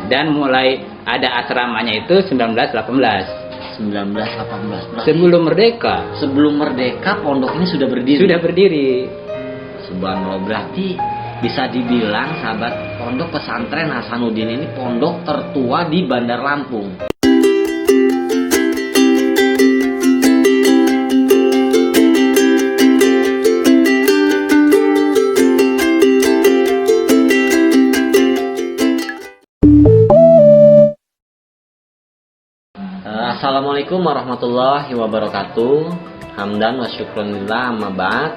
dan mulai ada asramanya itu 1918. 1918. Sebelum merdeka. Sebelum merdeka pondok ini sudah berdiri. Sudah berdiri. Subhanallah, berarti bisa dibilang sahabat, pondok pesantren Hasanuddin ini pondok tertua di Bandar Lampung. Assalamualaikum warahmatullahi wabarakatuh. Hamdan wa syukronillah amma ba'd.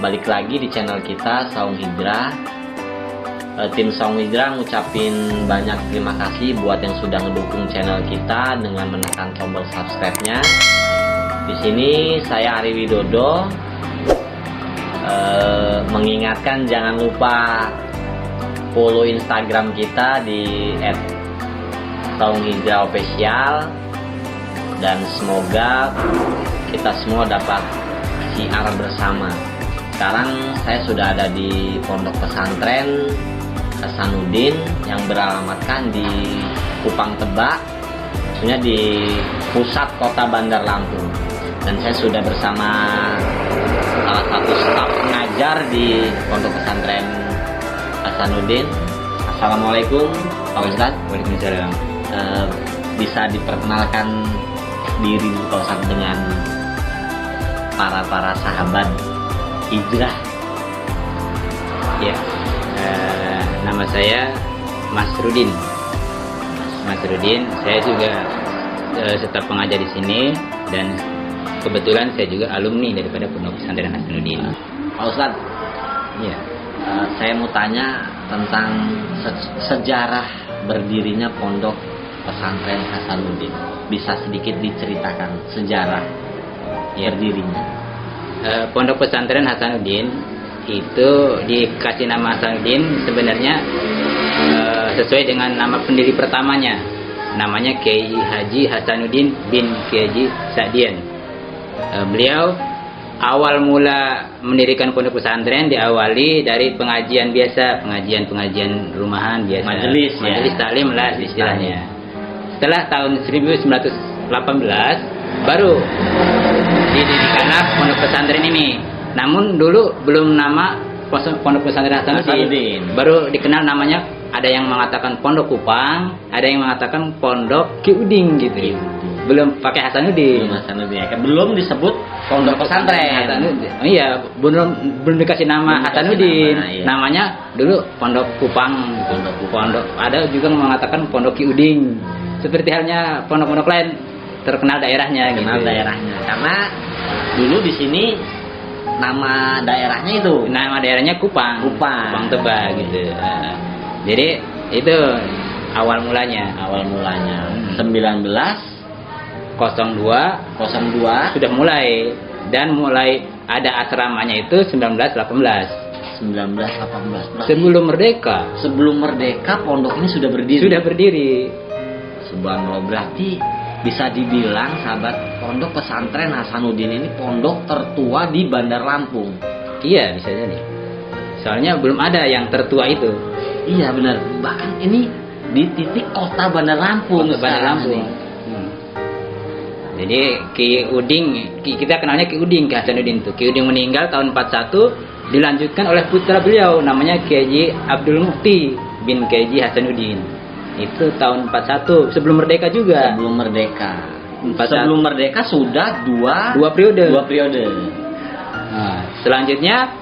Balik lagi di channel kita Saung Hijrah. Tim Saung Hijrah ngucapin banyak terima kasih buat yang sudah ngedukung channel kita dengan menekan tombol subscribe-nya. Di sini saya Ari Widodo mengingatkan jangan lupa follow Instagram kita di @saunghijrah_official. Dan semoga kita semua dapat siar bersama. Sekarang saya sudah ada di pondok pesantren Hasanuddin yang beralamatkan di Kupang Tebak, maksudnya di pusat kota Bandar Lampung. Dan saya sudah bersama salah satu staf pengajar di pondok pesantren Hasanuddin. Assalamualaikum Pak Ustadz. Waalaikumsalam. Bisa diperkenalkan diri Pak Ustadz dengan para sahabat hijrah? Ya, nama saya Mas Rudin. Saya juga staf pengajar di sini dan kebetulan saya juga alumni daripada Pondok Pesantren Hasanuddin. Pak Ustadz, Ya, saya mau tanya tentang sejarah berdirinya Pondok Pesantren Hasanuddin. Bisa sedikit diceritakan sejarah berdirinya? Pondok Pesantren Hasanuddin itu dikasih nama Hasanuddin sebenarnya sesuai dengan nama pendiri pertamanya, namanya Kiai Haji Hasanuddin bin Kiai Haji Sa'dian. Beliau awal mula mendirikan pondok pesantren diawali dari pengajian biasa, pengajian rumahan biasa, majelis taklim lah istilahnya. Setelah tahun 1918 baru didirikanlah pondok pesantren ini. Namun dulu belum nama pondok pesantren Hasanuddin. Baru dikenal namanya, ada yang mengatakan Pondok Kupang, ada yang mengatakan Pondok Ki Uding gitu. Belum pakai Hasanuddin. Belum disebut pondok pesantren. Oh iya, belum dikasih nama Hasanuddin. Iya. Namanya dulu Pondok Kupang. Pondok ada juga mengatakan Pondok Ki Uding. Seperti halnya pondok-pondok lain terkenal daerahnya gitu. Daerahnya. Karena dulu di sini nama daerahnya itu. Nama daerahnya Kupang Tebak gitu. Jadi itu awal mulanya. 1902 sudah mulai, dan mulai ada asramanya itu 1918. Sebelum merdeka pondok ini sudah berdiri. Subhanallah, berarti bisa dibilang sahabat, pondok pesantren Hasanuddin ini pondok tertua di Bandar Lampung. Iya, bisa jadi. Soalnya belum ada yang tertua itu. Iya benar. Bahkan ini di titik kota Bandar Lampung. Jadi Ki Uding, kita kenalnya Ki Uding, Ki Hasanuddin itu. Ki Uding meninggal tahun 41, dilanjutkan oleh putra beliau namanya Kiai Haji Abdul Mukti bin Kiai Haji Hasanuddin. Itu tahun 41, sebelum merdeka juga. Sebelum merdeka sudah dua periode. Nah, selanjutnya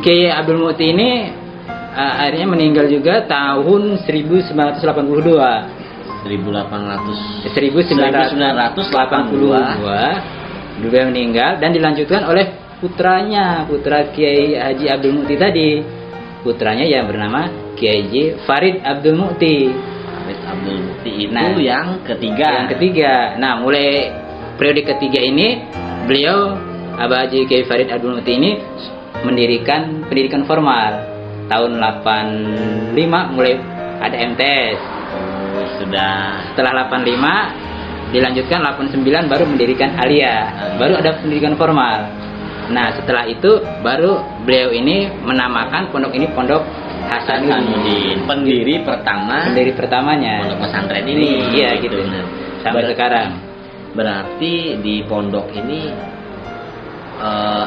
Kiai Abdul Mukti ini akhirnya meninggal juga tahun 1982. 1982 beliau meninggal dan dilanjutkan oleh putra Kiai Haji Abdul Mukti tadi. Putranya yang bernama Kiai Haji Farid Abdul Mukti. Itu yang ketiga. Nah, mulai periode ketiga ini beliau Abah Haji Kiai Farid Abdul Mukti ini mendirikan pendidikan formal. Tahun 85 mulai ada MTS. Setelah 85 dilanjutkan 89 baru mendirikan Alia. Baru ada pendidikan formal. Nah, setelah itu baru beliau ini menamakan pondok ini Pondok Hasanuddin, pendiri pertamanya pondok pesantren ini. Iya gitu. Sampai sekarang. Berarti di pondok ini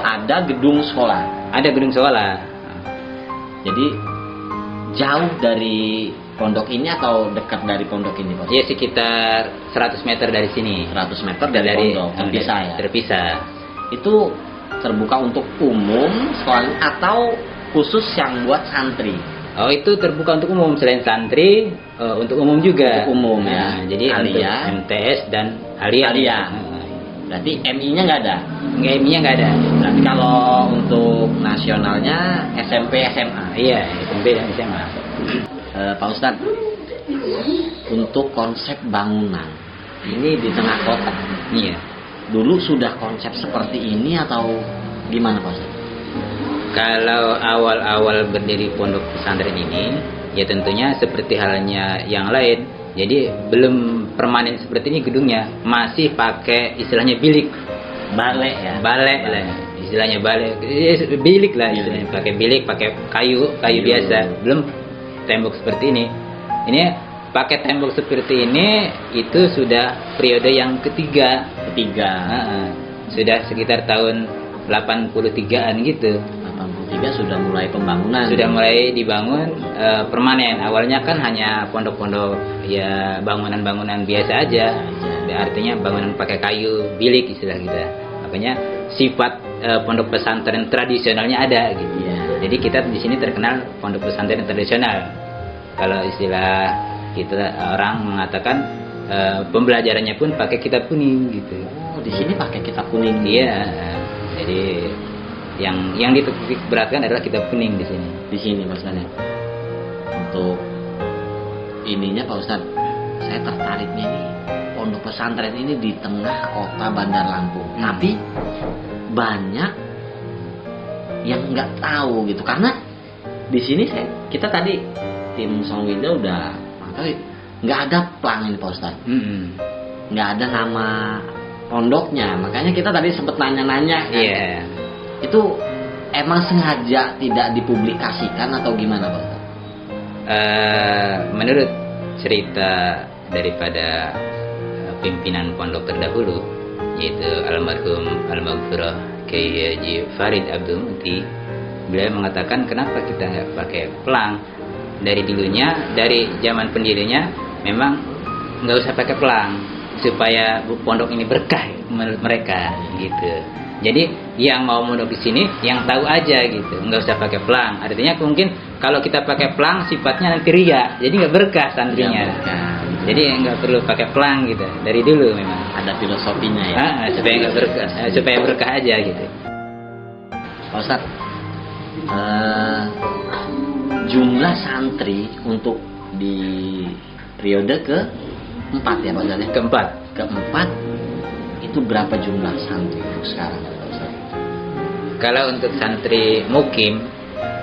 ada gedung sekolah. Ada gedung sekolah. Jadi jauh dari pondok ini atau dekat dari pondok ini, Pak? Ya sekitar 100 meter dari sini. 100 meter dari pondok, terpisah ya? Terpisah. Itu terbuka untuk umum sekolah atau khusus yang buat santri? Oh, itu terbuka untuk umum, selain santri, untuk umum juga. Untuk umum ya. Jadi Alia, untuk MTS dan Alia. Berarti MI-nya nggak ada? MI-nya nggak ada. Berarti kalau untuk nasionalnya SMP SMA? Iya, SMP dan SMA. Pak Ustadz, untuk konsep bangunan ini di tengah kota, Iya. dulu sudah konsep seperti ini atau gimana, Pak Ustadz? Kalau awal-awal berdiri pondok pesantren ini, ya tentunya seperti halnya yang lain. Jadi belum permanen seperti ini gedungnya, masih pakai istilahnya bilik. Balek ya? Balek lah, istilahnya balek. Bilik lah istilahnya, pakai bilik, pakai kayu biasa. Belum tembok seperti ini. Ini pakai tembok seperti ini itu sudah periode yang ketiga. Sudah sekitar tahun 83-an gitu. 83 sudah mulai pembangunan. Sudah mulai dibangun permanen. Awalnya kan hanya pondok-pondok ya, bangunan-bangunan biasa aja. Artinya bangunan pakai kayu, bilik istilah kita. Makanya sifat pondok pesantren tradisionalnya ada gitu. Jadi kita di sini terkenal pondok pesantren tradisional. Kalau istilah kita orang mengatakan pembelajarannya pun pakai kitab kuning gitu. Oh, di sini pakai kitab kuning. Iya. Jadi yang dititik beratkan adalah kitab kuning di sini. Di sini maksudnya. Untuk ininya Pak Ustadz, saya tertariknya nih pondok pesantren ini di tengah kota Bandar Lampung. Tapi banyak yang nggak tahu gitu, karena di sini kita tadi tim Songwida udah nggak ada plang ini Pak Ustadz. Nggak ada nama pondoknya, makanya kita tadi sempat nanya-nanya kan. Itu emang sengaja tidak dipublikasikan atau gimana Pak Ustadz? Menurut cerita daripada pimpinan pondok terdahulu, yaitu almarhum Al-Maghfurah Kiai Haji Farid Abdul Muti, beliau mengatakan kenapa kita nggak pakai pelang. Dari dulunya, dari zaman pendirinya memang nggak usah pakai pelang supaya pondok ini berkah menurut mereka gitu. Jadi yang mau mondok di sini yang tahu aja gitu, nggak usah pakai pelang. Artinya mungkin kalau kita pakai pelang sifatnya nanti ria, jadi nggak berkah santrinya. Jadi nggak perlu pakai pelang gitu. Dari dulu memang ada filosofinya ya. Supaya nggak berkah, supaya berkah aja gitu. Pak Ustadz, jumlah santri untuk di periode keempat ya Pak Ustadz ya? Keempat itu berapa jumlah santri sekarang Pak Ustadz? Kalau untuk santri mukim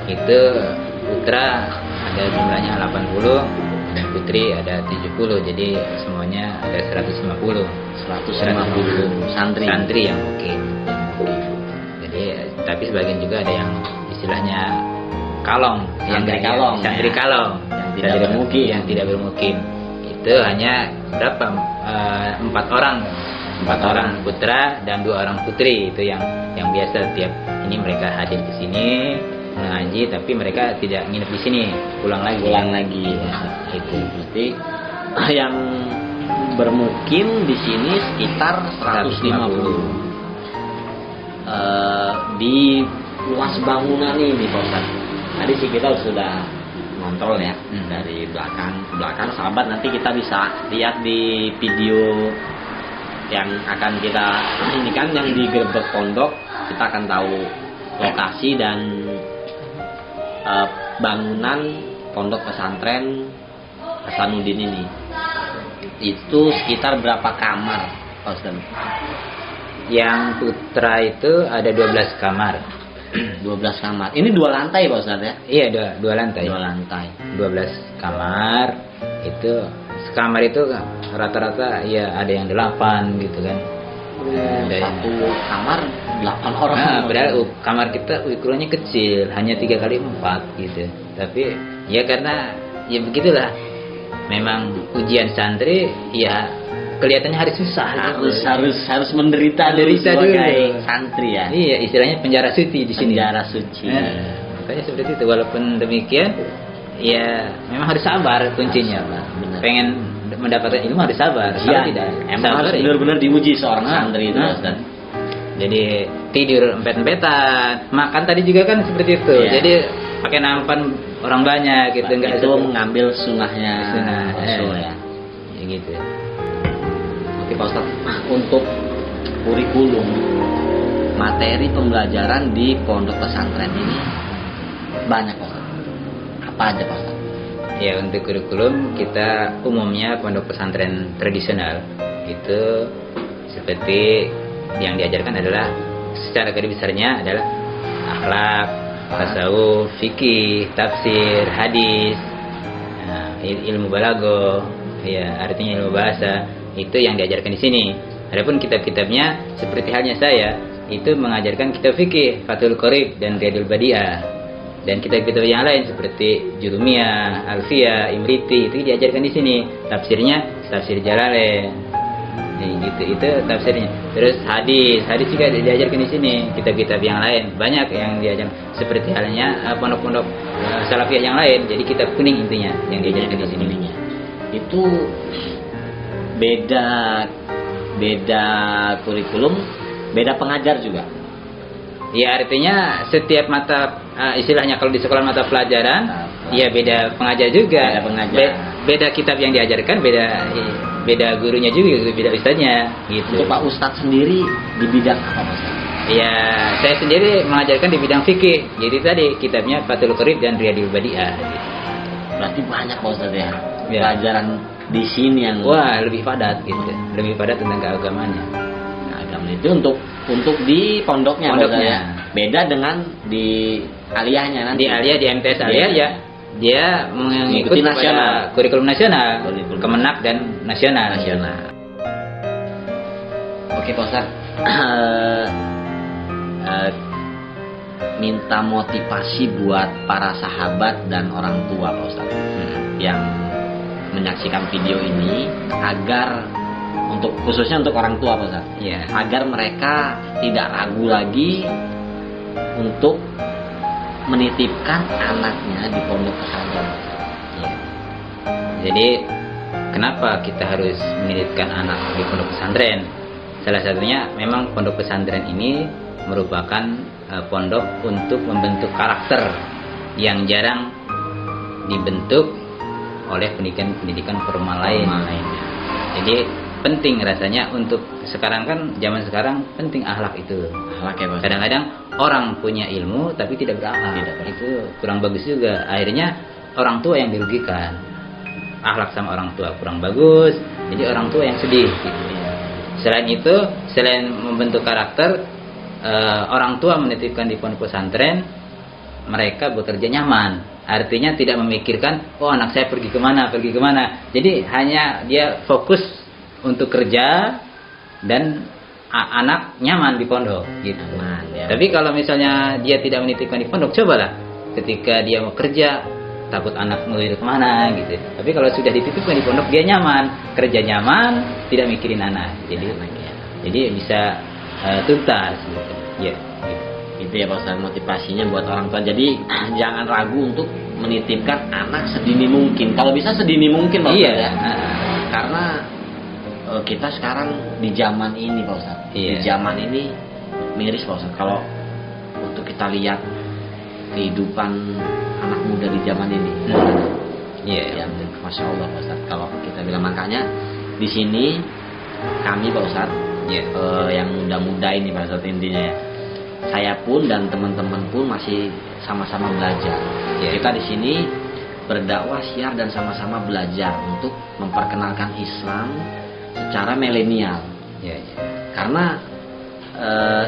itu putra ada jumlahnya 80 dan putri ada 70, jadi semuanya ada 150 santri yang mukim. Jadi tapi sebagian juga ada yang istilahnya kalong, santri kalong yang tidak bermukim. Itu hanya berapa? 4 orang putra dan 2 orang putri, itu yang biasa tiap ini mereka hadir ke sini mengaji, tapi mereka tidak nginep di sini, pulang lagi ya, itu. Berarti yang bermukim di sini sekitar 150. Di luas bangunan ini Pak Ustadz, tadi sih kita sudah kontrol ya dari belakang ke belakang. Sahabat, nanti kita bisa lihat di video yang akan kita ini kan yang di gerbek pondok, kita akan tahu lokasi dan bangunan pondok pesantren Hasanuddin ini. Itu sekitar berapa kamar Pak Ustadz? Yang putra itu ada 12 kamar. 12 kamar. Ini 2 lantai Pak Ustadz ya? Iya, 2 lantai. 2 lantai. 12 kamar. Itu sekamar itu rata-rata ya ada yang 8 gitu kan. Satu kamar 8 orang. Padahal kamar kita ukurannya kecil, hanya 3x4 gitu. Tapi ya karena ya begitulah. Memang ujian santri ya kelihatannya harus susah. Harus menderita sebagai santri ya. Iya, istilahnya penjara suci di sini. Penjara suci. Makanya seperti itu. Walaupun demikian, ya memang harus sabar kuncinya. Benar. Pengen mendapatkan ilmu harus sabar. Kalau tidak, emang harus benar-benar diuji seorang santri itu, Ustaz. Jadi tidur empet-empetan, makan tadi juga kan seperti itu. Iya. Jadi pakai nampan orang banyak gitu, enggak itu mengambil sunnahnya Rasul ya. Ya gitu. Oke Pak Ustaz, untuk kurikulum materi pembelajaran di pondok pesantren ini banyak Pak Ustaz. Apa aja Pak Ustaz? Ya, untuk kurikulum kita umumnya pondok pesantren tradisional itu seperti yang diajarkan adalah secara garis besarnya adalah akhlak, tasawuf, fikih, tafsir, hadis, ilmu balaghah, ya artinya ilmu bahasa, itu yang diajarkan di sini. Adapun kitab-kitabnya seperti halnya saya itu mengajarkan kitab fikih, Fathul Qorib dan Riyadul Badi'ah. Dan kitab-kitab yang lain seperti Jurumiyah, Alfiyah, Imriti itu diajarkan di sini. Tafsirnya tafsir Jalalain. Gitu, itu tafsirnya. Terus hadis juga diajarkan di sini. Kitab-kitab yang lain banyak yang diajarkan seperti halnya pondok-pondok salafiyah yang lain. Jadi kitab kuning intinya yang diajarkan di sini. Itu beda kurikulum, beda pengajar juga. Ya artinya setiap mata istilahnya kalau di sekolah mata pelajaran ya beda pengajar juga. Beda kitab yang diajarkan, beda gurunya juga, beda ustadznya gitu. Untuk Pak Ustadz sendiri di bidang apa Pak Ustadz? Ya saya sendiri mengajarkan di bidang fikih. Jadi tadi kitabnya Fathul Qorib dan Riyadul Badi'ah gitu. Berarti banyak Pak Ustadz ya. Pelajaran di sini yang lebih padat gitu. Lebih padat tentang keagamannya. Itu untuk di pondoknya. Beda dengan di aliyahnya nanti. Di aliyah, di MTS aliyah ya dia mengikuti kurikulum nasional, Kemenak dan nasional. Oke Pak Ustaz, minta motivasi buat para sahabat dan orang tua Pak Ustaz yang menyaksikan video ini agar khususnya untuk orang tua Pak Ustaz, agar mereka tidak ragu lagi untuk menitipkan anaknya di pondok pesantren. Jadi kenapa kita harus menitipkan anak di pondok pesantren? Salah satunya memang pondok pesantren ini merupakan pondok untuk membentuk karakter yang jarang dibentuk oleh pendidikan formal lainnya. Jadi penting rasanya untuk sekarang kan zaman sekarang penting akhlak itu. Kadang-kadang orang punya ilmu tapi tidak berakhlak, itu kurang bagus juga. Akhirnya orang tua yang dirugikan. Akhlak sama orang tua kurang bagus, jadi orang tua yang sedih gitu. Selain itu, selain membentuk karakter, orang tua menitipkan di pondok pesantren, mereka bekerja nyaman. Artinya tidak memikirkan, oh anak saya pergi kemana. Jadi hanya dia fokus untuk kerja dan anak nyaman di pondok gitu. Tapi kalau misalnya dia tidak menitipkan di pondok, cobalah ketika dia mau kerja takut anak ngelir kemana gitu. Tapi kalau sudah dititipkan di pondok dia nyaman, kerja nyaman, tidak mikirin anak. Jadi bisa tuntas gitu. Ya. Itu ya Pak Ustaz, motivasinya buat orang tua. Jadi jangan ragu untuk menitipkan anak sedini mungkin. Kalau bisa sedini mungkin Pak Ustaz ya. Karena kita sekarang di zaman ini Pak Ustaz. Di zaman ini miris Pak Ustaz. Kalau untuk kita lihat kehidupan anak muda di zaman ini. Ya, Masya Allah Pak Ustaz. Kalau kita bilang, makanya di sini kami Pak Ustaz, yang muda-muda ini Pak Ustaz intinya ya. Saya pun dan teman-teman pun masih sama-sama belajar. Kita di sini berdakwah, syiar dan sama-sama belajar untuk memperkenalkan Islam secara milenial. Karena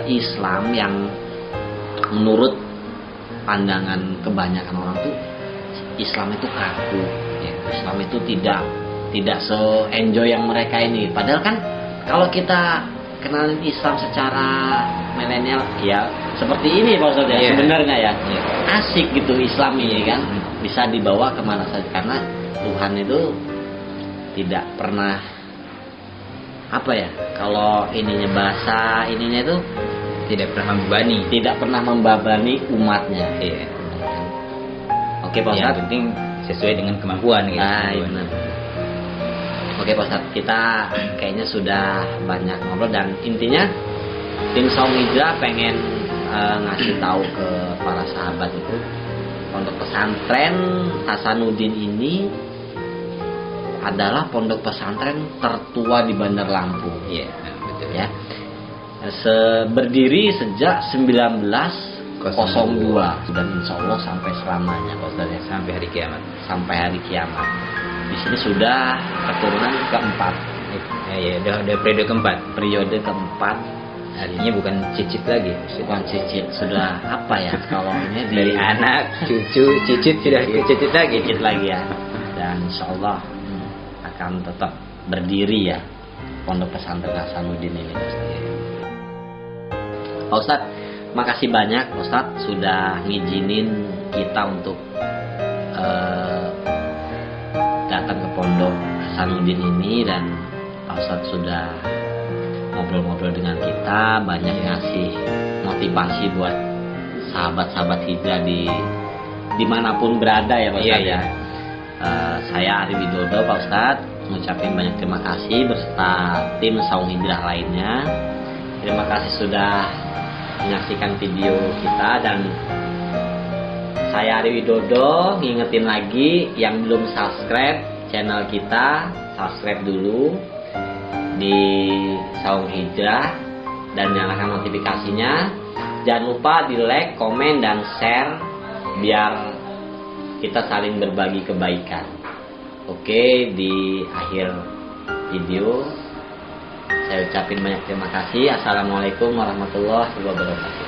Islam yang menurut pandangan kebanyakan orang tuh Islam itu kaku. Islam itu tidak se-enjoy yang mereka ini. Padahal kan kalau kita kenalin Islam secara milenial ya seperti ini Pak Ustadz ya, Iya. sebenarnya ya. Iya. Asik gitu Islam ini kan, bisa dibawa kemana saja karena Tuhan itu tidak pernah apa ya, kalau ininya bahasa ininya itu Tidak pernah membebani. tidak pernah membebani umatnya. Iya. Oke Pak Yang Ustadz. penting sesuai dengan kemampuan gitu. Ah, iya benar. Oke Pak Ustadz, kita kayaknya sudah banyak ngobrol dan intinya tim Saung Hijrah pengen ngasih tahu ke para sahabat itu pondok pesantren Hasanuddin ini adalah pondok pesantren tertua di Bandar Lampung. Iya, betul. Ya, berdiri sejak 1902 dan insya Allah sampai selamanya Pak Ustadz ya. Sampai hari kiamat. Sampai hari kiamat. Di sini sudah keturunan keempat, Ya, udah periode keempat. periode keempat. Artinya bukan cicit lagi. Bukan cicit, sudah apa ya kalau ini Dari anak, cucu, cicit sudah ke cicit lagi. cicit lagi ya. Dan insya Allah akan tetap berdiri ya pondok pesantren Hasanuddin ini. Pak Ustadz, makasih banyak Pak Ustadz sudah ngizinin kita untuk datang ke pondok Hasanuddin ini, dan Pak Ustadz sudah ngobrol-ngobrol dengan kita, banyak ngasih motivasi buat sahabat-sahabat hijrah dimanapun berada ya Pak Iya, Ustadz iya. ya. Saya Ari Widodo Pak Ustadz mengucapkan banyak terima kasih beserta tim Saung Hijrah lainnya. Terima kasih sudah menyaksikan video kita, dan saya Ari Widodo ngingetin lagi yang belum subscribe channel kita, subscribe dulu di Saung Hijrah dan nyalakan notifikasinya. Jangan lupa di like, komen, dan share biar kita saling berbagi kebaikan. Oke, di akhir video saya ucapin banyak terima kasih. Assalamualaikum warahmatullahi wabarakatuh.